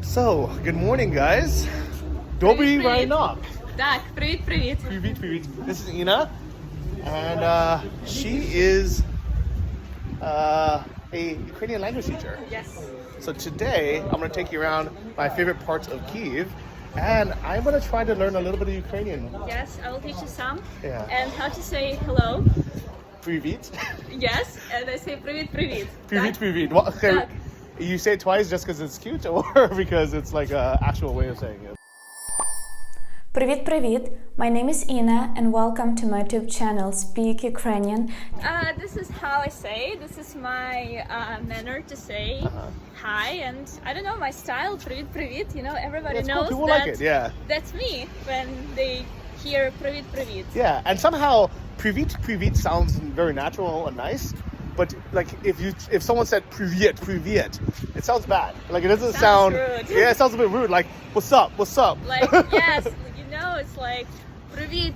So, good morning, guys. Dobry Ryanok. Так, привіт. Привit. This is Ina, and she is a Ukrainian language teacher. Yes. So today, I'm going to take you around my favorite parts of Kyiv, and I'm going to try to learn a little bit of Ukrainian. Yes, I will teach you some. Yeah. And how to say hello. Привit. Yes, and I say привіт. Привit. Well, okay. Так. You say it twice just because it's cute, or because it's like an actual way of saying it? Привіт! My name is Ina and welcome to my YouTube channel Speak Ukrainian. This is how I say. This is my manner to say hi, and I don't know my style. Привіт. You know, everybody That's knows cool. People that. like it, yeah. That's me when they hear привіт. Yeah, and somehow Привit sounds very natural and nice, but like if someone said Привет, it sounds bad. Like it doesn't sound rude. Yeah, it sounds a bit rude. Like what's up? Like yes, you know, it's like привіт.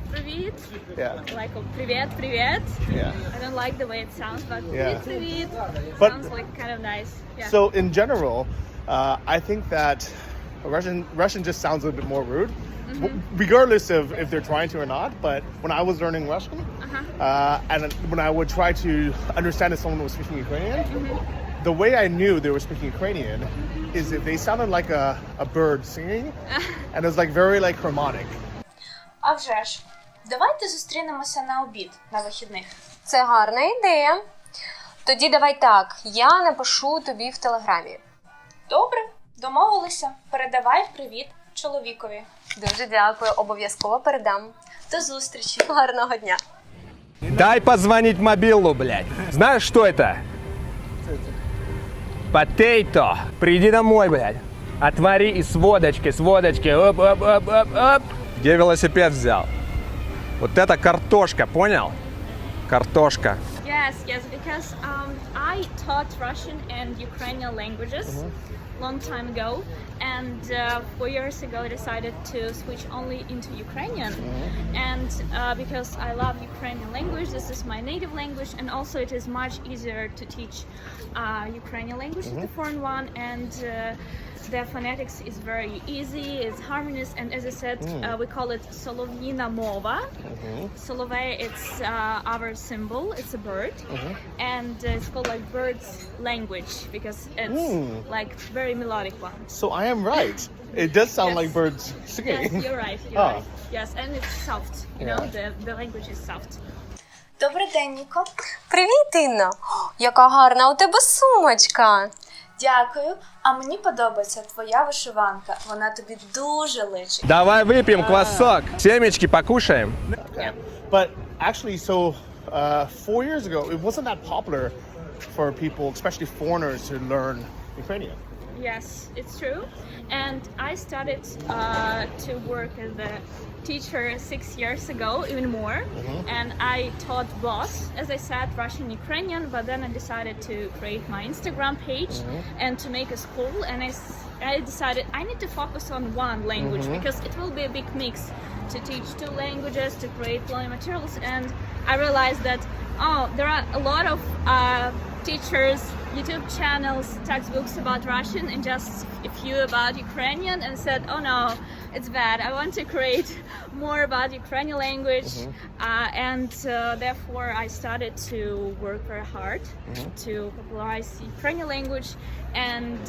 Yeah. Like привет. Yeah. I don't like the way it sounds, but Yeah. привіт But- sounds like kind of nice. Yeah. So in general, I think that Russian just sounds a little bit more rude, regardless of if they're trying to or not. But when I was learning Russian, and when I would try to understand if someone was speaking Ukrainian, the way I knew they were speaking Ukrainian is if they sounded like a bird singing, and it was like very like harmonic. А вже ж, давайте зустрінемося на обід на вихідних. Це гарна ідея. Тоді давай так, я напишу тобі в Телеграмі. Добре, домовилися. Передавай привіт чоловікові. Дуже дякую, обов'язково передам. До зустрічі. Гарного дня. Дай позвонить мобилу, блядь. Знаешь, что это? Потейто. Приди домой, блядь. Отвори и с водочки. Оп. Где велосипед взял? Вот это картошка, понял? Картошка. Yes, because I taught Russian and Ukrainian languages long time ago, and 4 years ago I decided to switch only into Ukrainian, and because I love Ukrainian language, this is my native language, and also it is much easier to teach Ukrainian language, the foreign one, and the phonetics is very easy, it's harmonious, and as I said, we call it Solovnina mova. Solovey, it's our symbol, it's a bird, and it's called like bird's language because it's like very melodic one. So I am right. It does sound Yes. like birds singing. Yes, you're right. Yes, and it's soft, you know, the language is soft. Добрий день, Ніко. Привіт, Інна. Яка гарна у тебе сумочка. Дякую. А мені подобається твоя вишиванка. Вона тобі дуже личить. Давай выпьем квасок. Семечки покушаем. Okay. But actually, so 4 years ago, it wasn't that popular for people, especially foreigners, to learn Ukrainian. Yes, it's true. And I started to work as a teacher 6 years ago, even more. And I taught both, as I said, Russian, Ukrainian, but then I decided to create my Instagram page and to make a school. And I decided I need to focus on one language because it will be a big mix to teach two languages, to create learning materials. And I realized that, there are a lot of teachers, YouTube channels, textbooks about Russian and just a few about Ukrainian, and said, oh no, it's bad. I want to create more about Ukrainian language, and therefore I started to work very hard to popularize Ukrainian language, and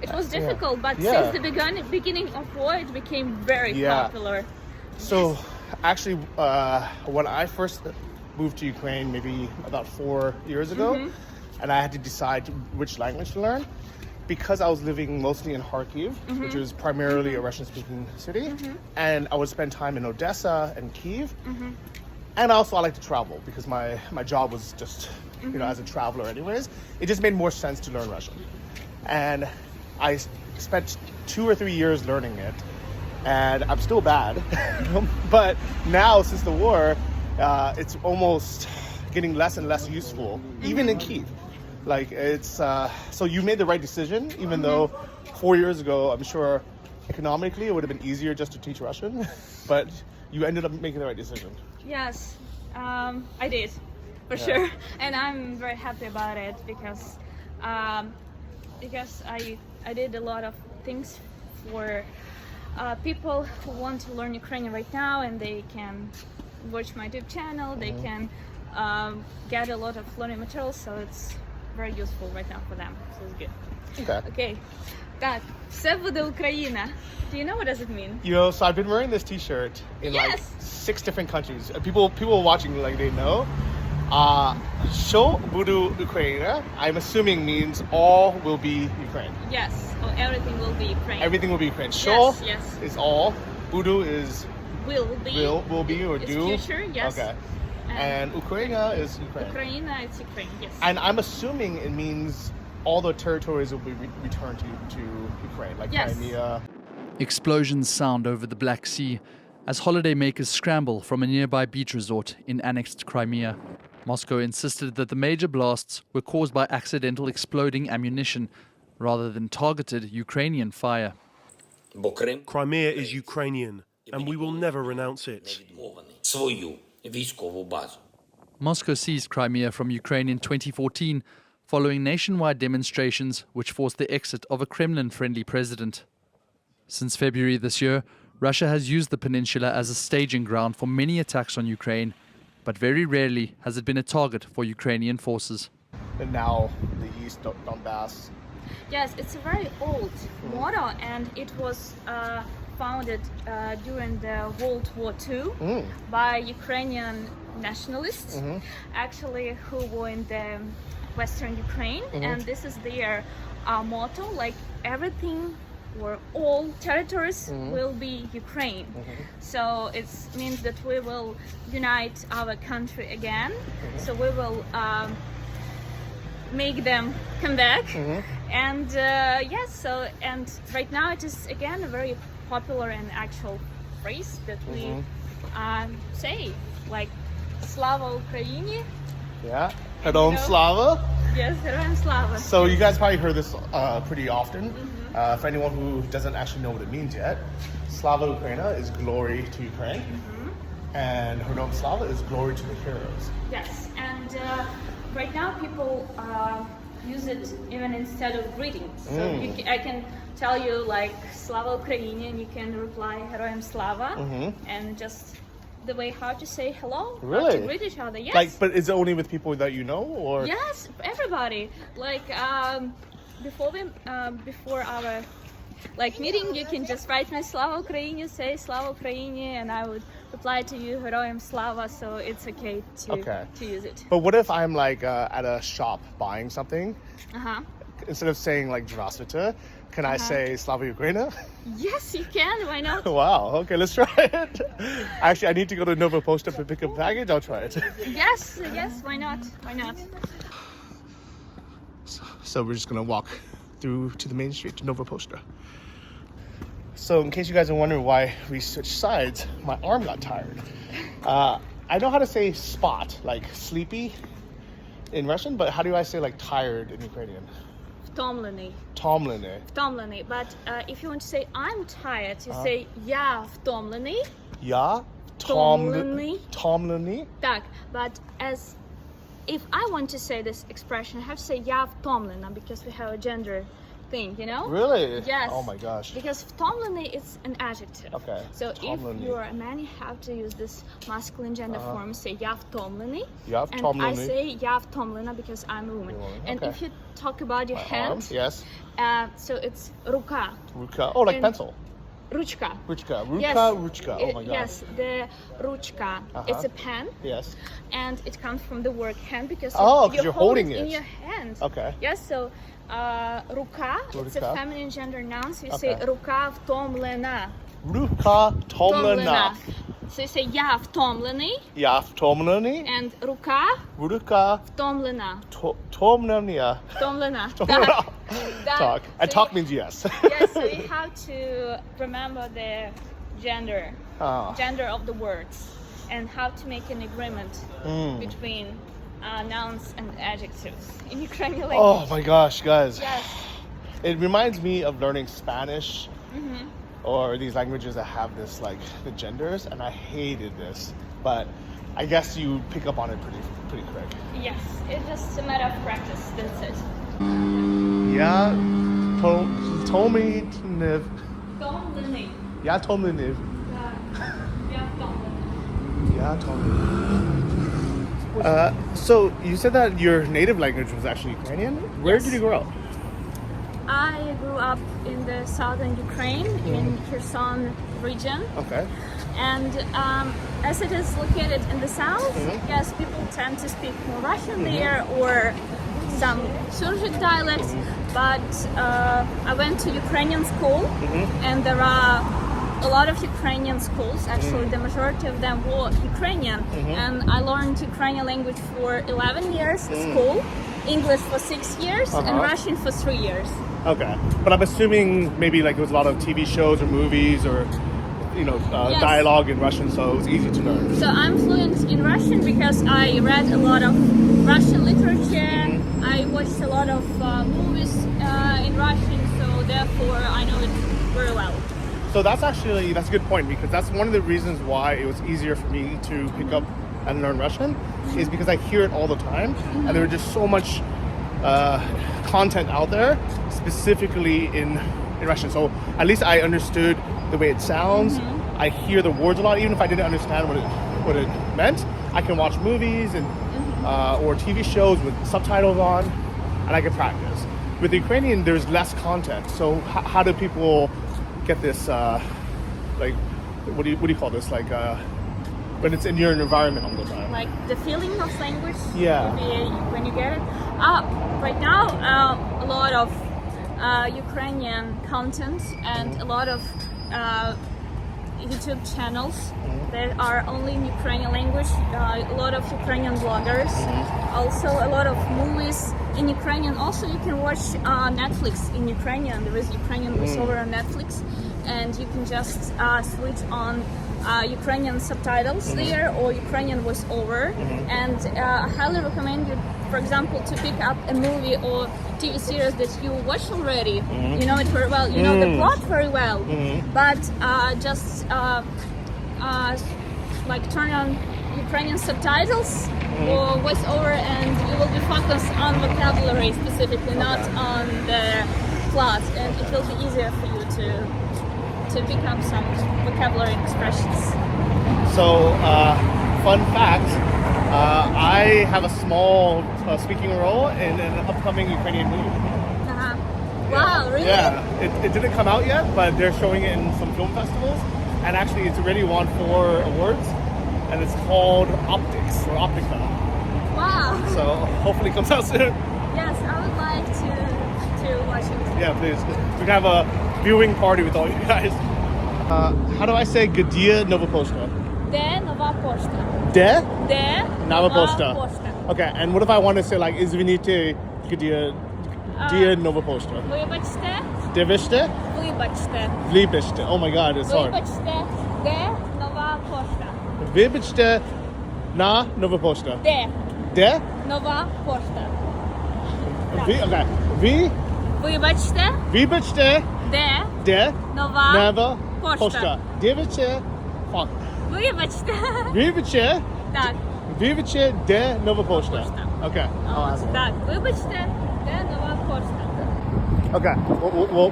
it was difficult, but since the beginning of war, it became very popular. So actually, when I first moved to Ukraine, maybe about 4 years ago, and I had to decide which language to learn, because I was living mostly in Kharkiv, which is primarily a Russian-speaking city, and I would spend time in Odessa and Kyiv, and also I like to travel because my job was just, you know, as a traveler anyways. It just made more sense to learn Russian. And I spent 2 or 3 years learning it, and I'm still bad. But now, since the war, it's almost getting less and less useful, even in Kyiv. Like it's so you made the right decision, even though 4 years ago, I'm sure economically it would have been easier just to teach Russian, but you ended up making the right decision. Yes, I did, for sure, and I'm very happy about it because I did a lot of things for people who want to learn Ukrainian right now, and they can watch my YouTube channel. They can get a lot of learning materials, so it's very useful right now for them. So it's good. Okay. Okay. Так, все буде Україна. Do you know what does it mean? You know, so I've been wearing this T-shirt in like Yes. 6 different countries. People watching, like, they know. Що буду Україна, I'm assuming means all will be Ukraine. Yes. Or everything will be Ukraine. Everything will be Ukraine. Що yes. is all. Budu is Will be. will be or It's do. future, yes. Okay. And Ukraina is Ukraine. Ukraina, it's Ukraine, yes. And I'm assuming it means all the territories will be returned to Ukraine, like Yes. Crimea. Explosions sound over the Black Sea as holidaymakers scramble from a nearby beach resort in annexed Crimea. Moscow insisted that the major blasts were caused by accidental exploding ammunition rather than targeted Ukrainian fire. Crimea is Ukrainian, and we will never renounce it. Свою військову базу. Moscow seized Crimea from Ukraine in 2014 following nationwide demonstrations which forced the exit of a Kremlin-friendly president. Since February this year, Russia has used the peninsula as a staging ground for many attacks on Ukraine, but very rarely has it been a target for Ukrainian forces. And now the East Donbass. Yes, it's a very old motto, and it was founded during the World War II by Ukrainian nationalists, actually, who were in the Western Ukraine, and this is their motto, like everything or all territories will be Ukraine. So it means that we will unite our country again, so we will make them come back. And yes, so, and right now it is again a very popular and actual phrase that we say, like Slava Ukraini. Yeah. Hedon Slava. Yes, Heroям Slava. So you guys probably heard this pretty often. For anyone who doesn't actually know what it means yet, Slava Ukraina is glory to Ukraine, and Hedon Slava is glory to the heroes. Yes, and right now people use it even instead of greetings. So I can tell you like Slava Ukraini, and you can reply Heroям Slava, and just the way how to say hello, Really? how to greet each other. Yes. Like, but is it only with people that you know, or? Yes, everybody. Like before our like meeting, you can just write me Slava Ukraini, say Slava Ukraini, and I would reply to you Heroям Slava. So it's okay to use it. But what if I'm like at a shop buying something? Instead of saying like Здравствуйте, can I say Slava Ukraina? Yes, you can. Why not? Wow. Okay, let's try it. Actually, I need to go to Nova Posta to pick up a package. I'll try it. Yes. Why not? Why not? So we're just gonna walk through to the main street to Nova Posta. So in case you guys are wondering why we switched sides, my arm got tired. I know how to say spot, like sleepy in Russian, but how do I say like tired in Ukrainian? Втомлений. Tomlene. But if you want to say I'm tired, you say я втомлений. Ya Tomleny. Tomleny. Так, but as if I want to say this expression, I have to say я втомлена because we have a gender thing, you know? Really? Yes. Oh my gosh. Because втомлений is an adjective. Okay. So Втомлений. if you're a man, you have to use this masculine gender form. Say я втомлений. Я And I втомлений. say я втомлена because I'm a woman. And Okay. if you talk about your hand, Arm. Yes. so it's рука. Ruka. Oh, like And- pencil. Ручка. Ruchka. Yes. Ruchka. Oh my god. Yes, the ручка. It's a pen. Yes. And it comes from the word hand because Oh, 'cause you you're hold holding it in it. your hand. Okay. Yes, so рука, it's a Рука. feminine gender noun, so you Okay. say рука втомлена. Ruka Tomlena. So you say я втомлений Ya Tomleni. and рука Ruka втомлена. Tomlenia. Втомлена. Talk. And So talk you- means yes. Yes, so you have to remember the gender of the words and how to make an agreement between nouns and adjectives in Ukrainian language. Oh my gosh, guys. Yes. It reminds me of learning Spanish or these languages that have this like the genders, and I hated this. But I guess you pick up on it pretty quick. Yes, it's just a matter of practice. That's it. Yeah, Tomliniv. Tomliny. Yeah, Tomliniv. Yeah, Tomliny. Yeah, Tomliniv. So you said that your native language was actually Ukrainian. Where Yes. did you grow up? I grew up in the southern Ukraine, in Kherson region. Okay. And as it is located in the south, yes, people tend to speak more Russian there or some Surgic dialects. But I went to Ukrainian school, and there are a lot of Ukrainian schools. Actually, the majority of them were Ukrainian, and I learned Ukrainian language for 11 years at school, English for 6 years, and Russian for 3 years. Okay. But I'm assuming maybe like there was a lot of TV shows or movies or Yes. dialogue in Russian, so it was easy to learn. So I'm fluent in Russian because I read a lot of Russian literature. I watched a lot of movies in Russian, so therefore I know it very well. So that's a good point, because that's one of the reasons why it was easier for me to pick up and learn Russian, is because I hear it all the time, and there was just so much content out there specifically in Russian. So at least I understood the way it sounds. I hear the words a lot, even if I didn't understand what it meant. I can watch movies and or TV shows with subtitles on, and I can practice. With the Ukrainian, there's less content. So how do people get this? Like, what do you call this? Like, when it's in your environment all the time. Like the feeling of language. Yeah. When you get it. Right now, a lot of Ukrainian content and a lot of YouTube channels that are only in Ukrainian language. A lot of Ukrainian bloggers. Also, a lot of movies in Ukrainian. Also, you can watch Netflix in Ukrainian. There is Ukrainian voiceover on Netflix, and you can just switch on Ukrainian subtitles there or Ukrainian voiceover. And I highly recommend you, for example, to pick up a movie or TV series that you watched already. You know it very well. You know the plot very well. But just like turn on Ukrainian subtitles or voiceover, and you will be focused on vocabulary specifically, not on the plot, and it will be easier for you to pick up some vocabulary and expressions. So, fun fact, I have a small speaking role in an upcoming Ukrainian movie. Wow, really? Yeah, it didn't come out yet, but they're showing it in some film festivals, and actually it's already won 4 awards, and it's called Optics, or Optica. Wow. So hopefully it comes out soon. Yes, I would like to watch it. Yeah, please. We can have a viewing party with all you guys. How do I say Gadia Nova Posta? Де нова пошта? De? Де Nova нова Posta. пошта? Okay, and what if I want to say like Izvinite Gadia Nova Posta? Вибачте, Devishte? вибачте. Vlibishte. Oh my god, it's hard. Вибачте, де нова пошта? Vibishte na Nova Posta. Де De? нова пошта? Okay. Vi? Вибачте, Vibishte де de нова Nova пошта? Posta. Deviche. Fuck. Вибачте. Vibiche. Так, Vibiche de Nova Posta. Posta. Okay. так, вибачте, де нова пошта? Okay.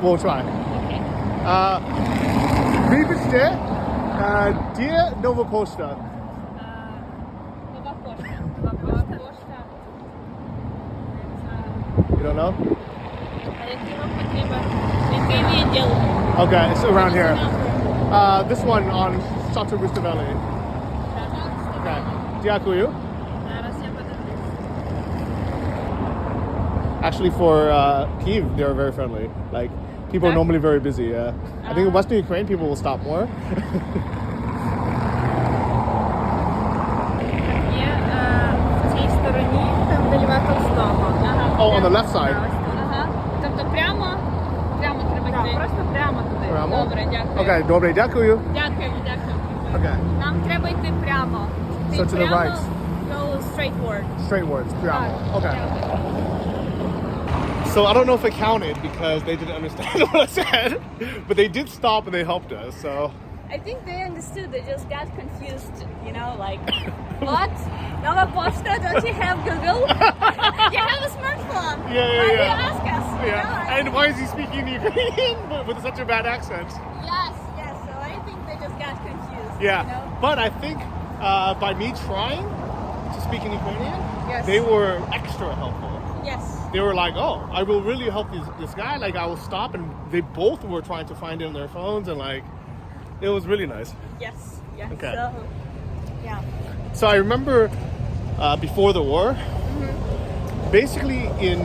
We'll try. Окей. Vibishte de Nova Posta. Нова пошта. Нова пошта. You don't know? А який вам потрібен? Який відділ? Okay, it's around here. This one on Sato Rustavelli. Okay. Дякую. Зараз я подивлюсь. Actually, for Kyiv, they're very friendly. Like, people are normally very busy. I think in Western Ukraine, people will stop more. Є в цій стороні, там де Льва Толстого. Oh, on the left side. Ага. Тобто прямо треба йти. Просто прямо туди. Прямо? Добре, дякую. Okay, добре, дякую. Дякую. Okay, Нам треба йти прямо. So to the right. Go straightward. straightwards. Прямо. Okay. Дякую. So I don't know if it counted because they didn't understand what I said, but they did stop and they helped us. So I think they understood. They just got confused, you know, like, what? Nova Posta, don't you have Google? You have a smartphone. Yeah, Why do you yeah. ask us? You Yeah. know, like- And why is he speaking Ukrainian with such a bad accent? Yes, yes. So I think they just got confused. Yeah. You know? But I think by me trying to speak in Ukrainian, Yes. they were extra helpful. Yes. They were like, oh, I will really help this guy. Like, I will stop. And they both were trying to find it on their phones. And, like, it was really nice. Yes. Yeah. Okay. So, yeah. So I remember before the war, basically in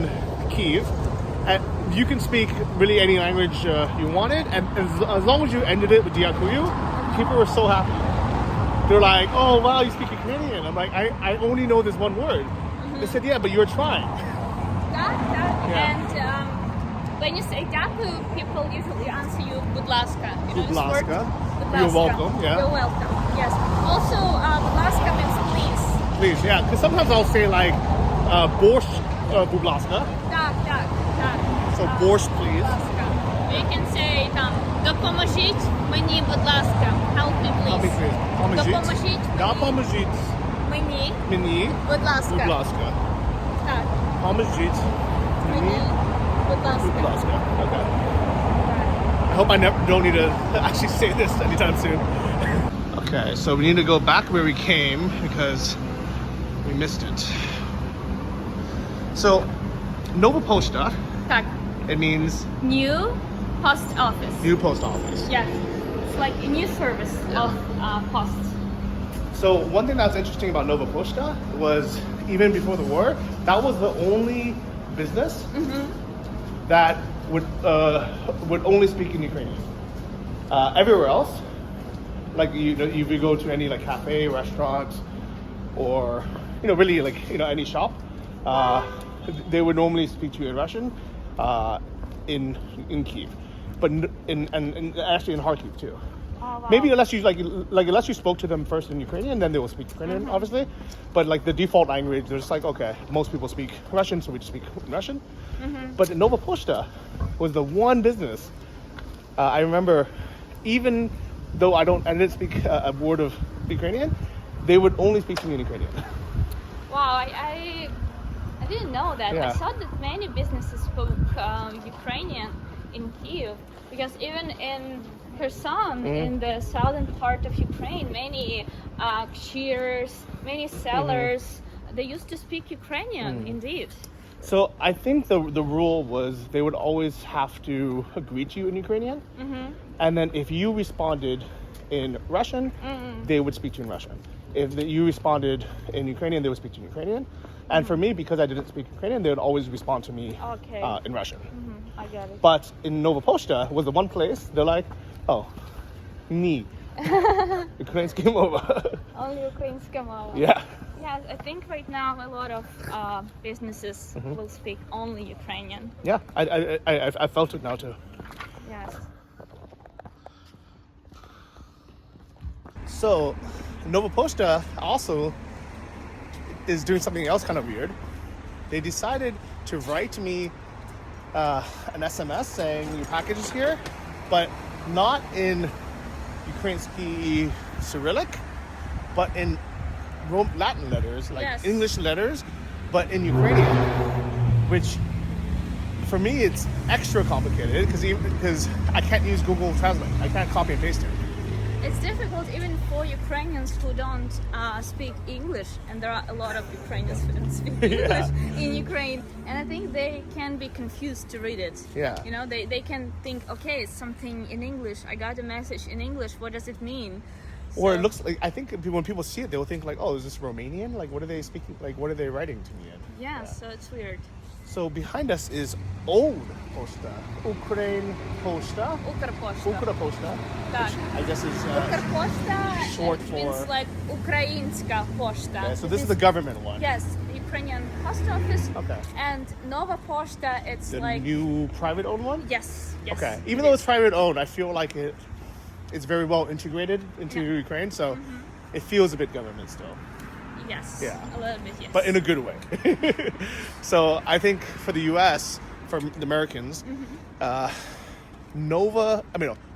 Kyiv, you can speak really any language you wanted, and as long as you ended it with Diakuyu, people were so happy. They're like, oh wow, you speak Ukrainian. I'm like, I only know this one word. They said, yeah, but you're trying. Yeah. Yeah. And when you say "дякую," people usually answer you "будь ласка." You know this word? Будь ласка. Будь You're ласка. welcome, yeah. You're welcome. Yes. Also, "будь ласка" means please. Please, yeah, because sometimes I'll say like, borscht, будь ласка. Так, так, так. So borscht, please. Будь ласка. We can say там допоможіть мені, будь ласка. Help me, Help me, please. please. Поможіть. Допоможіть Допоможіть мені, мені, будь ласка. будь ласка. Так. Поможіть Мені, мені, будь ласка. будь ласка. Okay. I hope I don't need to actually say this anytime soon. Okay, so we need to go back where we came because we missed it. So, Nova Posta, Так. it means New post office. new post office. Yeah. It's like a new service of post. So one thing that's interesting about Nova Posta was even before the war, that was the only business that would only speak in Ukrainian. Everywhere else, like if you go to any like cafe, restaurant, or really like any shop, they would normally speak to you in Russian, in Kyiv, but and actually in Kharkiv too. Oh, wow. Maybe unless you unless you spoke to them first in Ukrainian, then they will speak Ukrainian, obviously. But like the default language, they're just like, okay, most people speak Russian, so we just speak Russian. But Nova Posta was the one business. I remember, even though I didn't speak a word of Ukrainian, they would only speak to me in Ukrainian. Wow, I didn't know that. I Yeah. thought that many businesses spoke Ukrainian in Kyiv because even in Kherson, in the southern part of Ukraine, many cashiers, many sellers, they used to speak Ukrainian. Indeed. So I think the rule was they would always have to greet you in Ukrainian, and then if you responded in Russian, they would speak to you in Russian. If you responded in Ukrainian, they would speak to you in Ukrainian. And for me, because I didn't speak Ukrainian, they would always respond to me Okay. in Russian. I get it. But in Nova Posta was the one place they're like, oh, me, Ukrainsky mova. Only Ukrainska mova. Yeah. Yes, I think right now a lot of businesses will speak only Ukrainian. Yeah, I felt it now too. Yes. So, Nova Posta also is doing something else kind of weird. They decided to write me an SMS saying your package is here, but not in Ukrainsky Cyrillic, but in Latin letters, like Yes. English letters, but in Ukrainian, which for me it's extra complicated because I can't use Google Translate. I can't copy and paste it. It's difficult even for Ukrainians who don't speak English, and there are a lot of Ukrainians who don't speak English in Ukraine, and I think they can be confused to read it. Yeah. You know, they can think, okay, it's something in English. I got a message in English. What does it mean? Or So- it looks like, I think when people see it, they will think like, oh, is this Romanian? Like, what are they speaking? Like, what are they writing to me in? Yeah, so it's weird. So behind us is Old Posta, Ukraine Posta, Укрпошта. Ukra-Posta, Так. which I guess is Укрпошта short means for- like Українська пошта. okay, so this is the government one. Yes, the Ukrainian post office. Okay. And Nova Posta, it's The like new private owned one? yes, yes. Okay. it Even though is. it's private owned, I feel like it's very well integrated into Ukraine, so it feels a bit government still. Yes. Yeah. A little bit, yes. But in a good way. So I think for the U.S., for the Americans,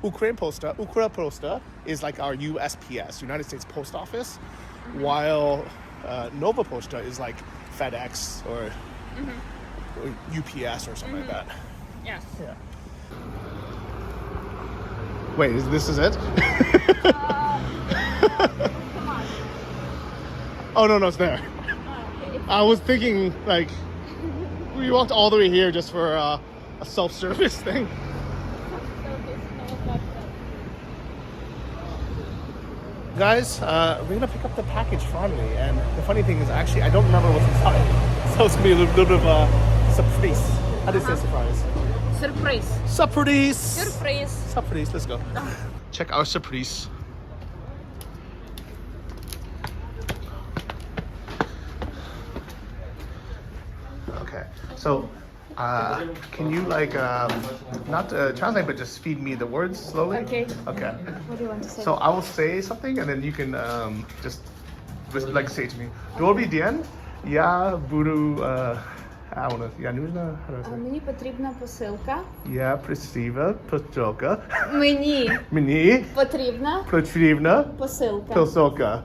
Ukra Posta is like our USPS, United States Post Office, while Nova Posta is like FedEx or UPS or something like that. Yes. Yeah. Wait, this is it? Oh no, it's there. I was thinking like we walked all the way here just for a self-service thing. Guys, we're gonna pick up the package finally, and the funny thing is actually I don't remember what's inside, so it's gonna be a little bit of a surprise. How do you say surprise? Surprise. Surprise. Surprise. Surprise. Let's go. Check our surprise. Okay, so can you like not translate, but just feed me the words slowly? Okay. Okay. What do you want to say? So I will say something, and then you can just like say to me. Добрий день. Я буду я нужна. Мені потрібна посилка. Я просила посилка. Мені потрібна посилка. Посилка.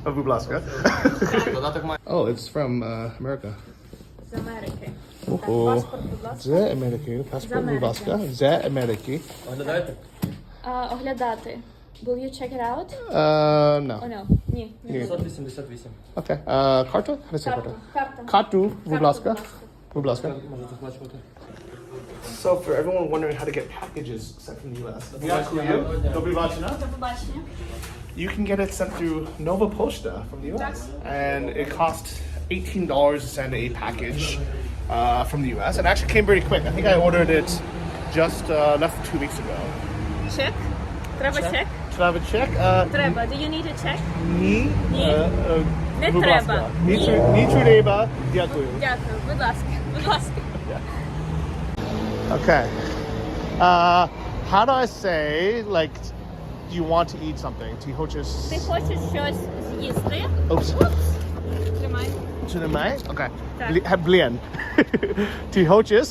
Будь ласка. Oh, it's from America. З Америки. Ого. Паспорт, будь ласка. З Америки. Паспорт, будь ласка. З Америки. Оглядати. Will you check it out? No. Oh, no. Ні. Ні. 688. Okay. Карту? How do you say карту? Карта. Карту, будь ласка. Будь ласка. So for everyone wondering how to get packages sent from the US, you can get it sent through Nova Posta from the US, and it costs $18 to send a package from the US. It actually came pretty quick. I think I ordered it just less than 2 weeks ago. Check. Треба check. Should I have a check? Треба. Do you need a check? Ні. Не Будь треба. ласка. Ні треба. Дякую. Дякую. Будь ласка. Будь ласка. Okay. How do I say, like, do you want to eat something? Ти хочеш... Ти хочеш щось з'їсти? Oops. Тримай. Чи немає? Okay. Так. Блін. Ти хочеш...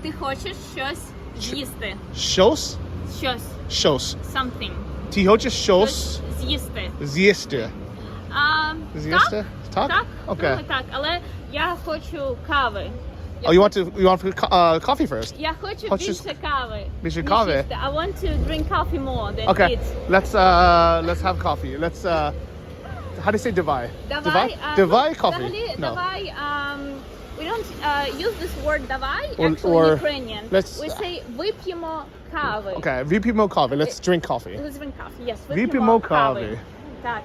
Ти хочеш щось з'їсти? Щось? Щось. Щось. Something. Ти хочеш щось З'їсти. з'їсти? З'їсти? Так? Так? Так. Okay. Думаю, так. Але я хочу кави. Oh, you want coffee first? Я хочу Хочеш- більше кави. Більше ніж кави? їсти. I want to drink coffee more than Okay. eat. Let's have coffee. Let's how do you say divide? Давай, Divide coffee. Взагалі, No. давай, we don't use this word давай, Or- actually or in Ukrainian. let's- We say вип'ємо кави. Okay, vipimo coffee. Let's drink coffee. Let's drink coffee, yes. Вип'ємо кави. кави. Так.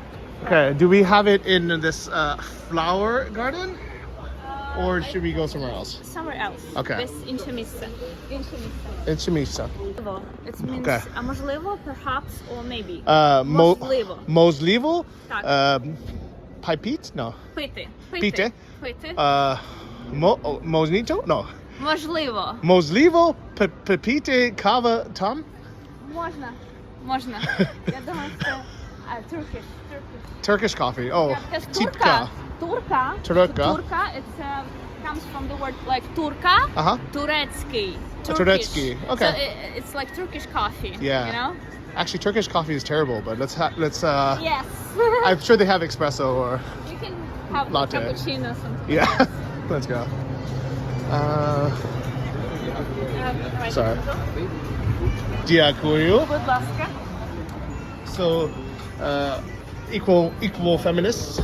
Okay, do we have it in this flower garden? Or should we go somewhere else? Somewhere else. Okay. Десь інше місце. Інше місце. It's Misa. It means, Okay. а можливо, perhaps, or maybe. Можливо. Можливо. Так. Pipit? No. Пити. Піти? Пити. Moznito? No. Можливо. Можливо pipite kava tam? Можна. Можна. Я думаю, це Turkish. Turkish coffee. Oh, Because tipka. Turka, it comes from the word like turka, Turecki. Turecki, okay. So it's like Turkish coffee. Yeah. You know? Actually, Turkish coffee is terrible, but let's Yes. I'm sure they have espresso or You can have Latte. cappuccino or something. yeah. Let's go. Right. Sorry. Дякую. Будь ласка. So, equal feminists.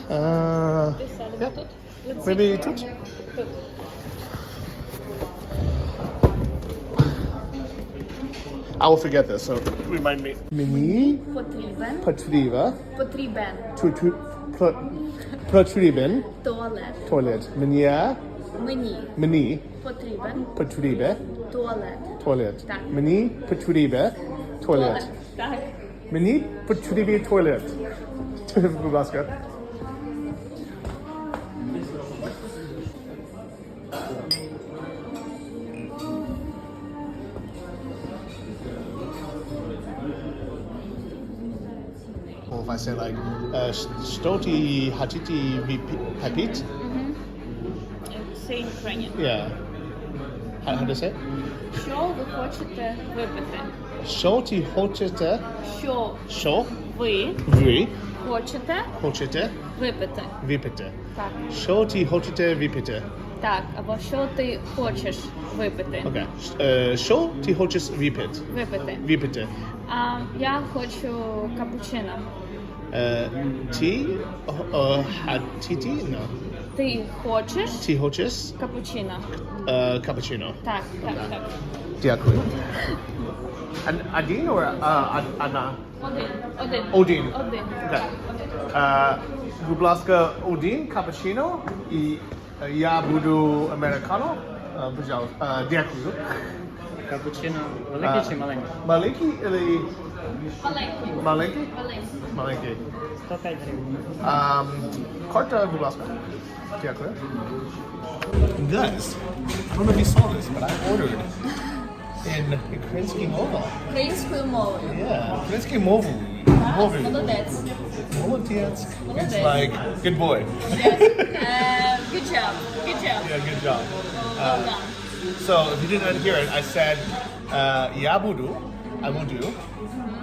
Yeah. Maybe тут? I will forget this, so remind me. Мені Потрібен. потрібен Потрібен. туалет. Туалет. Мені Потрібен. туалет. Туалет. Так. Мені потрібен туалет. Так. Мені потрібен туалет. Будь ласка. Or if I say like, stoti hatiti vipit, Saying Ukrainian. Yeah. How do you say it? Що ви хочете випити? Що ти хочете? Що ви Ви хочете випити? випити? Так. Що ти хочете випити? Так, або що ти хочеш випити? Окей. Що ти хочеш випити? Випити. Я хочу капучино. Ти? Ти? No. Ти хочеш капучино? Капучино. Так. Дякую. Один or Анна? Один. Окей. Будь ласка, один капучино і я буду американо. Пожалуйста. Дякую. Капучино великий чи маленький? Маленький или Маленький. маленький? 105 гривень. Карта, будь ласка. Дякую. Guys, I don't know if you saw this, but I ordered in Ukrainsky mova. Українською мовою. Yeah, Ukrainsky movu. Молодець. Молодец. It's like, good boy. Good job. Yeah, good job. Well done. So, if you didn't hear it, I said, I will do,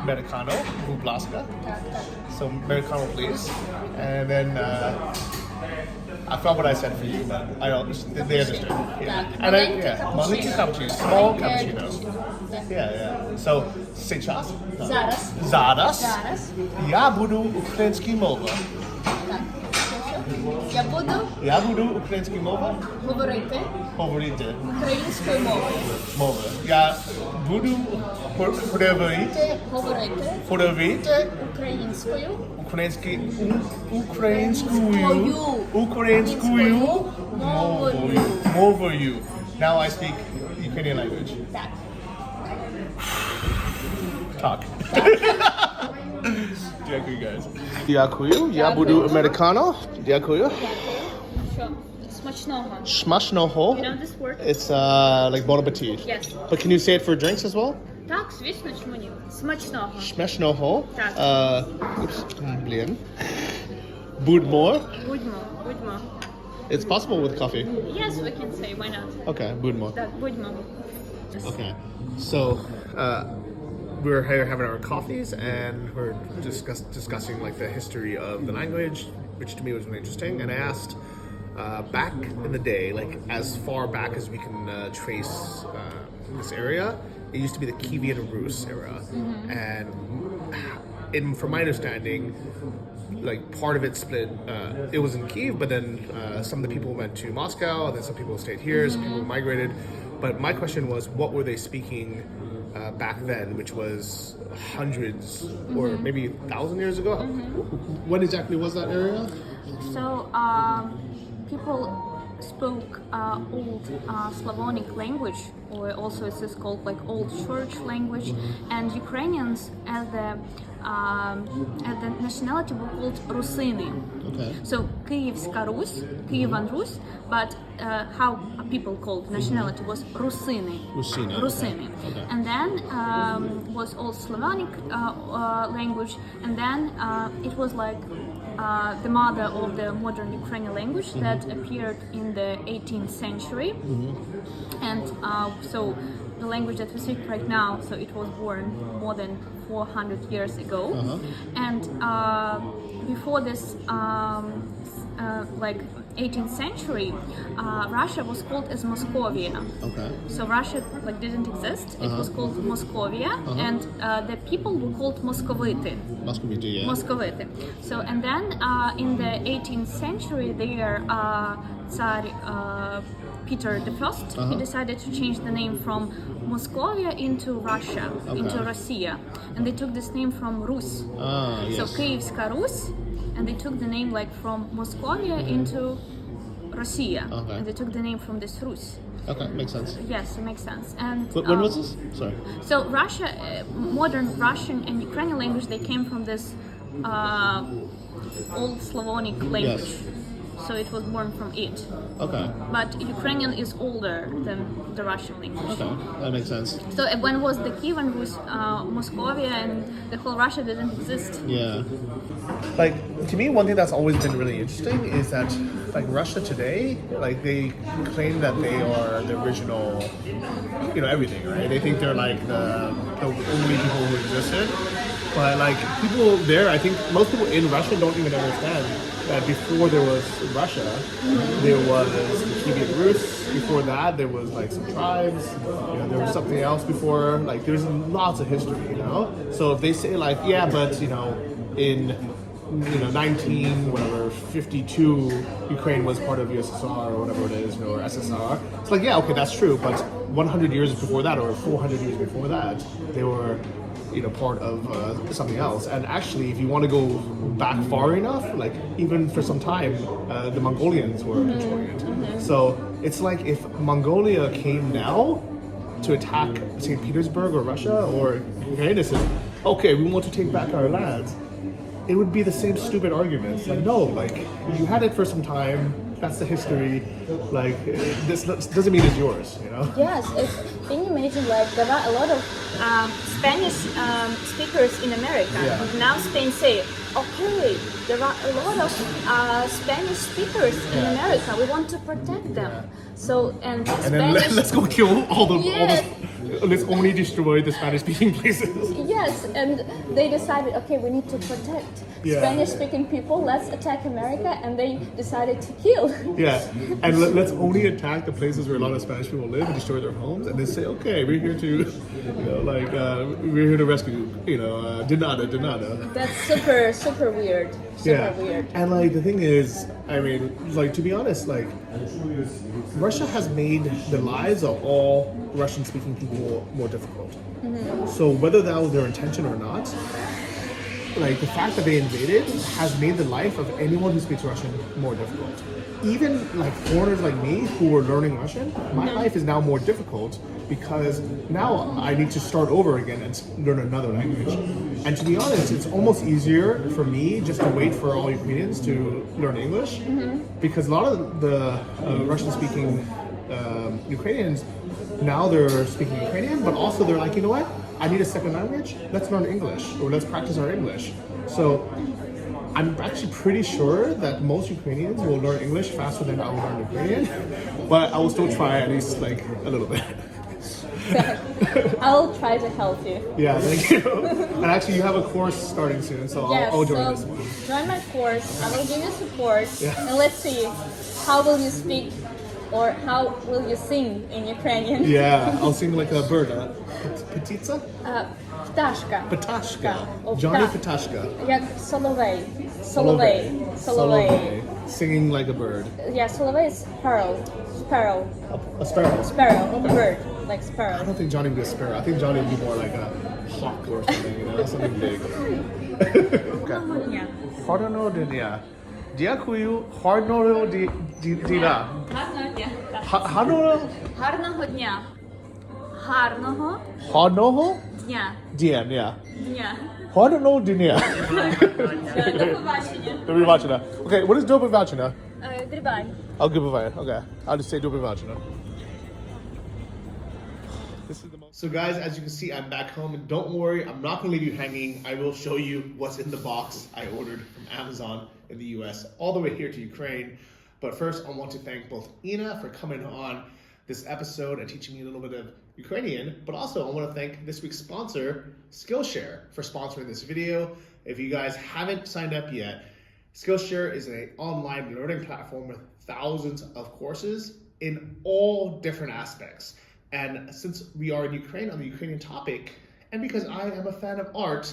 Americano, будь ласка. So, Americano, please. And then, I forgot what I said for you, but they understood. Yeah. And маленький cappuccino, small cappuccino. Yeah. So, сейчас. Зараз. Я буду український мова. Я буду український мова. Говорити. Українською мовою. Я буду говорити. Українською мовою. Now I speak Ukrainian language. Talk. Дякую, guys. Дякую. Я буду американо. Дякую. Що? Смачного. Смачного. You know this word? It's like bon appetit. Yes. But can you say it for drinks as well? Так, звісно, чому ні? Смачного. Смачного. Так. Блін. Будьмо. Будьмо. It's possible with coffee. Yes, we can say, why not? Okay, будьмо. Так, будьмо. Okay. So, we're here having our coffees and we're discussing like the history of the language, which to me was really interesting. And I asked, back in the day, like as far back as we can trace this area, it used to be the Kievan Rus era. And from my understanding, like part of it split, it was in Kiev, but then some of the people went to Moscow, and then some people stayed here, some people migrated. But my question was, what were they speaking back then, which was hundreds or maybe 1,000 years ago? When exactly was that area? So, people spoke old Slavonic language, or also it is called like Old Church language, and Ukrainians as the nationality were called Rusini. Okay. So Kyievska Rus, Kievan Rus, but how people called nationality was Rusini. Rusini. Okay. And then was Old Slavonic language, and then it was like the mother of the modern Ukrainian language that appeared in the 18th century. And so the language that we speak right now, so it was born more than 400 years ago. And before this like 18th century, Russia was called as Moscovia. Okay. So Russia like didn't exist. It was called Moscovia, and the people were called Moscovite. Moscovite, yeah. Moscovite. So and then in the 18th century, their Tsar Peter I, he decided to change the name from Moscovia into Russia, into Russia, and they took this name from Rus. Yes. So Kyievska Rus, and they took the name like from Moscovia into Russia, and they took the name from this Rus. Okay, makes sense. Yes, it makes sense. And When was this? Sorry. so Russia, modern Russian and Ukrainian language, they came from this old Slavonic language. Yes. So it was born from it. Okay. But Ukrainian is older than the Russian language. Okay, that makes sense. So when was the Kievan Rus, Moscovia, and the whole Russia didn't exist. Yeah. Like, to me, one thing that's always been really interesting is that like Russia today, like they claim that they are the original, everything, right? They think they're like the only people who existed. But like people there, I think most people in Russia don't even understand that before there was Russia, there was the Kievan Rus. Before that, there was like some tribes. There was something else before. Like there's lots of history, So if they say like, yeah, but in 1952, Ukraine was part of USSR or whatever it is, or SSR. It's like, yeah, okay, that's true. But 100 years before that, or 400 years before that, they were part of something else. And actually, if you want to go back far enough, like even for some time, the Mongolians were controlling it. So it's like if Mongolia came now to attack St. Petersburg or Russia or Ukraine and said, okay, we want to take back our lands, it would be the same stupid arguments. Like, no, like you had it for some time. That's the history. Like, this doesn't mean it's yours, Yes, can you imagine, like, there are a lot of Spanish speakers in America. Yeah. Now Spain say, okay, there are a lot of Spanish speakers in America. We want to protect them. So, and then let's go kill all the let's only destroy the Spanish-speaking places. Yes, and they decided, okay, we need to protect Spanish-speaking people. Let's attack America, and they decided to kill. Yeah, and let's only attack the places where a lot of Spanish people live and destroy their homes, and then say, okay, we're here to, we're here to rescue, Denada. That's super weird. Weird. And like the thing is, I mean, like to be honest, like Russia has made the lives of all Russian-speaking people more difficult. So whether that was their intention or not, like the fact that they invaded has made the life of anyone who speaks Russian more difficult. Even like foreigners like me who were learning Russian, my life is now more difficult because now I need to start over again and learn another language. And to be honest, it's almost easier for me just to wait for all Ukrainians to learn English because a lot of the Russian-speaking Ukrainians, now they're speaking Ukrainian, but also they're like, you know what? I need a second language. Let's learn English or let's practice our English. So I'm actually pretty sure that most Ukrainians will learn English faster than I will learn Ukrainian, but I will still try at least like a little bit. I'll try to help you. Yeah, thank you. And actually, you have a course starting soon, so I'll join this one. Join my course. I will give you support, and let's see how will you speak or how will you sing in Ukrainian. Yeah, I'll sing like a bird. Petitsa? Пташка. Petashka. Or Johnny Petashka. Як соловей. Соловей. Singing like a bird. Yeah, solовей is sparrow. A sparrow. Sparrow. Bird. Like sparrow. I don't think Johnny would be a sparrow. I think Johnny would be more like a hawk or something, something big. Harno dnia. Дякую. Harno dina. Harno Гарного дня. Гарного Harno дня. dien, yeah. Дня. Harno dnia. До побачення. Добрий вечір. Okay, what is добрий вечір? Goodbye. I'll give a okay. I'll just say добрий вечір. So guys, as you can see, I'm back home, and don't worry, I'm not going to leave you hanging. I will show you what's in the box I ordered from Amazon in the US all the way here to Ukraine. But first, I want to thank both Ina for coming on this episode and teaching me a little bit of Ukrainian, but also I want to thank this week's sponsor, Skillshare, for sponsoring this video. If you guys haven't signed up yet, Skillshare is an online learning platform with thousands of courses in all different aspects. And since we are in Ukraine on the Ukrainian topic, and because I am a fan of art,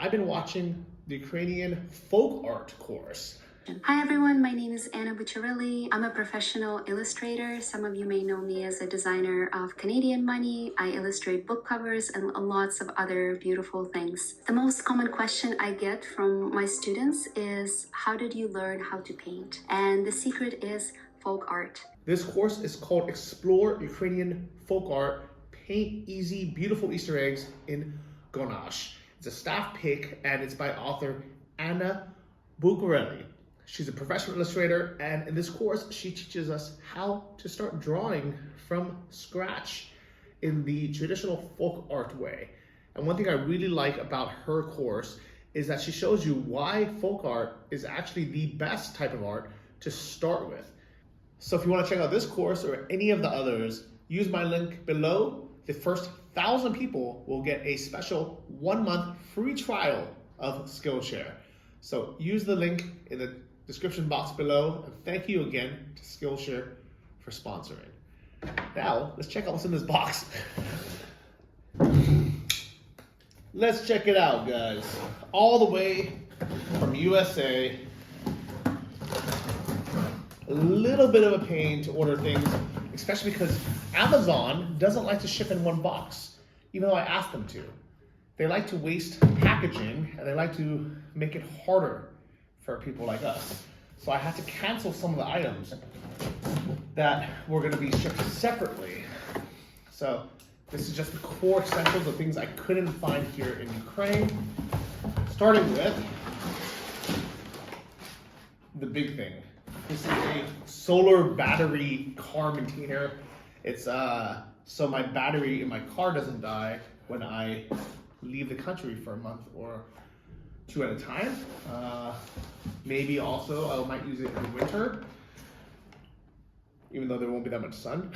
I've been watching the Ukrainian folk art course. Hi everyone, my name is Anna Bucciarelli. I'm a professional illustrator. Some of you may know me as a designer of Canadian money. I illustrate book covers and lots of other beautiful things. The most common question I get from my students is, how did you learn how to paint? And the secret is folk art. This course is called Explore Ukrainian Folk Art, Paint Easy Beautiful Easter Eggs in Gonash. It's a staff pick and it's by author Anna Bucciarelli. She's a professional illustrator, and in this course, she teaches us how to start drawing from scratch in the traditional folk art way. And one thing I really like about her course is that she shows you why folk art is actually the best type of art to start with. So if you want to check out this course or any of the others, use my link below. The first 1,000 people will get a special 1-month free trial of Skillshare. So use the link in the description box below, and thank you again to Skillshare for sponsoring. Now, let's check out what's in this box. Let's check it out, guys. All the way from USA. A little bit of a pain to order things, especially because Amazon doesn't like to ship in one box, even though I asked them to. They like to waste packaging, and they like to make it harder for people like us. So I had to cancel some of the items that were going to be shipped separately. So this is just the core essentials of things I couldn't find here in Ukraine. Starting with the big thing. This is a solar battery car maintainer. It's so my battery in my car doesn't die when I leave the country for a month or 2 at a time. Maybe also I might use it in the winter, even though there won't be that much sun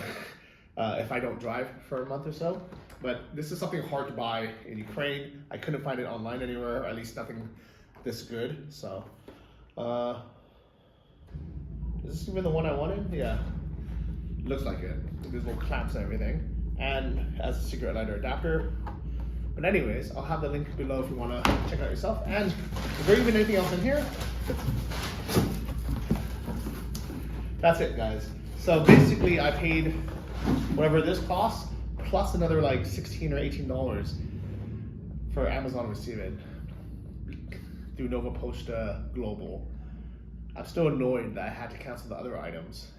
if I don't drive for a month or so. But this is something hard to buy in Ukraine. I couldn't find it online anywhere, or at least nothing this good. So is this even the one I wanted? Yeah, looks like it. There's little clamps and everything, and as a cigarette lighter adapter. But anyways, I'll have the link below if you want to check it out yourself. And is there even anything else in here? That's it, guys. So basically, I paid whatever this costs, plus another like $16 or $18 for Amazon Receive It through Nova Posta Global. I'm still annoyed that I had to cancel the other items.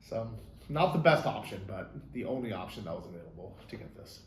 So not the best option, but the only option that was available to get this.